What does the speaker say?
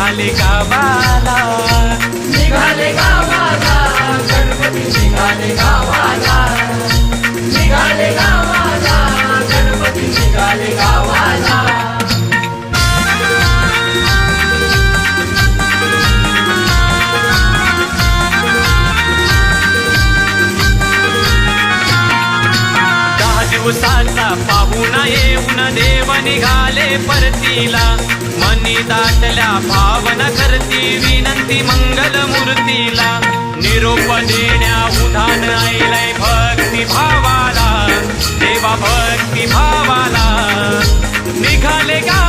निघाले गावाला, निघाले गावाला, गणपती निघाले गावाला, निघाले गावाला, गणपती निघाले गावाला. दिवसाचा पाहुणा येऊन देव निघाले परतीला, मनी दाटल्या भावना करती विनंती मंगल मूर्तीला. निरोप देण्या उधान आईलय भक्ती भावाला, देवा भक्ती भावाला. निघाले गा